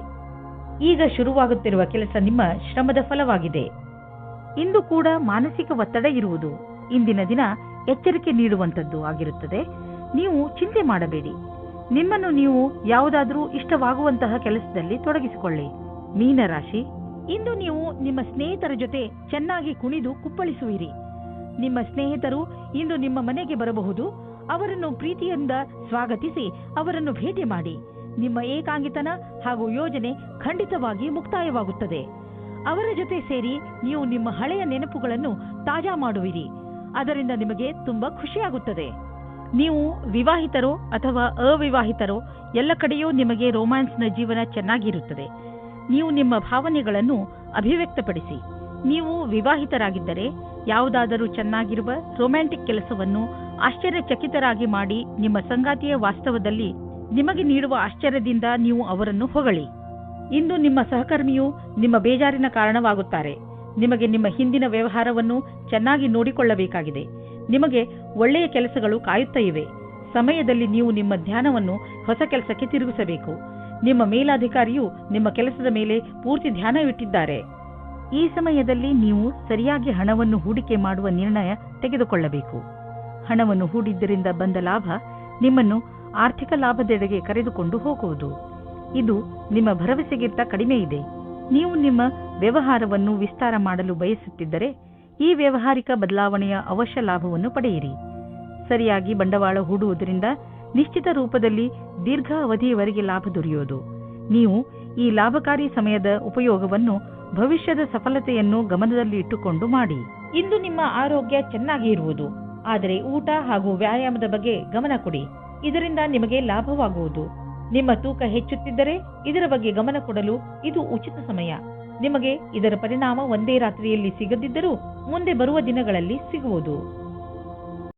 B: ಈಗ ಶುರುವಾಗುತ್ತಿರುವ ಕೆಲಸ ನಿಮ್ಮ ಶ್ರಮದ ಫಲವಾಗಿದೆ. ಇಂದು ಕೂಡ ಮಾನಸಿಕ ಒತ್ತಡ ಇರುವುದು. ಇಂದಿನ ದಿನ ಎಚ್ಚರಿಕೆ ನೀಡುವಂತದ್ದು ಆಗಿರುತ್ತದೆ. ನೀವು ಚಿಂತೆ ಮಾಡಬೇಡಿ. ನಿಮ್ಮನ್ನು ನೀವು ಯಾವುದಾದರೂ ಇಷ್ಟವಾಗುವಂತಹ ಕೆಲಸದಲ್ಲಿ ತೊಡಗಿಸಿಕೊಳ್ಳಿ. ಮೀನರಾಶಿ, ಇಂದು ನೀವು ನಿಮ್ಮ ಸ್ನೇಹಿತರ ಜೊತೆ ಚೆನ್ನಾಗಿ ಕುಣಿದು ಕುಪ್ಪಳಿಸುವಿರಿ. ನಿಮ್ಮ ಸ್ನೇಹಿತರು ಇಂದು ನಿಮ್ಮ ಮನೆಗೆ ಬರಬಹುದು. ಅವರನ್ನು ಪ್ರೀತಿಯಿಂದ ಸ್ವಾಗತಿಸಿ ಅವರನ್ನು ಭೇಟಿ ಮಾಡಿ. ನಿಮ್ಮ ಏಕಾಂಗಿತನ ಹಾಗೂ ಯೋಜನೆ ಖಂಡಿತವಾಗಿ ಮುಕ್ತಾಯವಾಗುತ್ತದೆ. ಅವರ ಜೊತೆ ಸೇರಿ ನೀವು ನಿಮ್ಮ ಹಳೆಯ ನೆನಪುಗಳನ್ನು ತಾಜಾ ಮಾಡುವಿರಿ. ಅದರಿಂದ ನಿಮಗೆ ತುಂಬಾ ಖುಷಿಯಾಗುತ್ತದೆ. ನೀವು ವಿವಾಹಿತರೋ ಅಥವಾ ಅವಿವಾಹಿತರೋ ಎಲ್ಲ ಕಡೆಯೂ ನಿಮಗೆ ರೋಮ್ಯಾನ್ಸ್ನ ಜೀವನ ಚೆನ್ನಾಗಿರುತ್ತದೆ. ನೀವು ನಿಮ್ಮ ಭಾವನೆಗಳನ್ನು ಅಭಿವ್ಯಕ್ತಪಡಿಸಿ. ನೀವು ವಿವಾಹಿತರಾಗಿದ್ದರೆ ಯಾವುದಾದರೂ ಚೆನ್ನಾಗಿರುವ ರೊಮ್ಯಾಂಟಿಕ್ ಕೆಲಸವನ್ನು ಆಶ್ಚರ್ಯಚಕಿತರಾಗಿ ಮಾಡಿ ನಿಮ್ಮ ಸಂಗಾತಿಯ ವಾಸ್ತವದಲ್ಲಿ ನಿಮಗೆ ನೀಡುವ ಆಶ್ಚರ್ಯದಿಂದ ನೀವು ಅವರನ್ನು ಹೊಗಳಿ. ಇಂದು ನಿಮ್ಮ ಸಹಕರ್ಮಿಯು ನಿಮ್ಮ ಬೇಜಾರಿನ ಕಾರಣವಾಗುತ್ತಾರೆ. ನಿಮಗೆ ನಿಮ್ಮ ಹಿಂದಿನ ವ್ಯವಹಾರವನ್ನು ಚೆನ್ನಾಗಿ ನೋಡಿಕೊಳ್ಳಬೇಕಾಗಿದೆ. ನಿಮಗೆ ಒಳ್ಳೆಯ ಕೆಲಸಗಳು ಕಾಯುತ್ತಾ ಇವೆ. ಸಮಯದಲ್ಲಿ ನೀವು ನಿಮ್ಮ ಧ್ಯಾನವನ್ನು ಹೊಸ ಕೆಲಸಕ್ಕೆ ತಿರುಗಿಸಬೇಕು. ನಿಮ್ಮ ಮೇಲಾಧಿಕಾರಿಯು ನಿಮ್ಮ ಕೆಲಸದ ಮೇಲೆ ಪೂರ್ತಿ ಧ್ಯಾನವಿಟ್ಟಿದ್ದಾರೆ. ಈ ಸಮಯದಲ್ಲಿ ನೀವು ಸರಿಯಾಗಿ ಹಣವನ್ನು ಹೂಡಿಕೆ ಮಾಡುವ ನಿರ್ಣಯ ತೆಗೆದುಕೊಳ್ಳಬೇಕು. ಹಣವನ್ನು ಹೂಡಿದ್ದರಿಂದ ಬಂದ ಲಾಭ ನಿಮ್ಮನ್ನು ಆರ್ಥಿಕ ಲಾಭದೆಡೆಗೆ ಕರೆದುಕೊಂಡು ಹೋಗುವುದು. ಇದು ನಿಮ್ಮ ಭರವಸೆಗಿಂತ ಕಡಿಮೆ ಇದೆ. ನೀವು ನಿಮ್ಮ ವ್ಯವಹಾರವನ್ನು ವಿಸ್ತಾರ ಮಾಡಲು ಬಯಸುತ್ತಿದ್ದರೆ ಈ ವ್ಯಾವಹಾರಿಕ ಬದಲಾವಣೆಯ ಅವಶ್ಯ ಲಾಭವನ್ನು ಪಡೆಯಿರಿ. ಸರಿಯಾಗಿ ಬಂಡವಾಳ ಹೂಡುವುದರಿಂದ ನಿಶ್ಚಿತ ರೂಪದಲ್ಲಿ ದೀರ್ಘ ಅವಧಿಯವರೆಗೆ ಲಾಭ ದೊರೆಯುವುದು. ನೀವು ಈ ಲಾಭಕಾರಿ ಸಮಯದ ಉಪಯೋಗವನ್ನು ಭವಿಷ್ಯದ ಸಫಲತೆಯನ್ನು ಗಮನದಲ್ಲಿ ಇಟ್ಟುಕೊಂಡು ಮಾಡಿ. ಇಂದು ನಿಮ್ಮ ಆರೋಗ್ಯ ಚೆನ್ನಾಗಿ ಇರುವುದು. ಆದರೆ ಊಟ ಹಾಗೂ ವ್ಯಾಯಾಮದ ಬಗ್ಗೆ ಗಮನ ಕೊಡಿ. ಇದರಿಂದ ನಿಮಗೆ ಲಾಭವಾಗುವುದು. ನಿಮ್ಮ ತೂಕ ಹೆಚ್ಚುತ್ತಿದ್ದರೆ ಇದರ ಬಗ್ಗೆ ಗಮನ ಕೊಡಲು ಇದು ಉಚಿತ ಸಮಯ. ನಿಮಗೆ ಇದರ ಪರಿಣಾಮ ಒಂದೇ ರಾತ್ರಿಯಲ್ಲಿ ಸಿಗದಿದ್ದರೂ ಮುಂದೆ ಬರುವ ದಿನಗಳಲ್ಲಿ ಸಿಗುವುದು.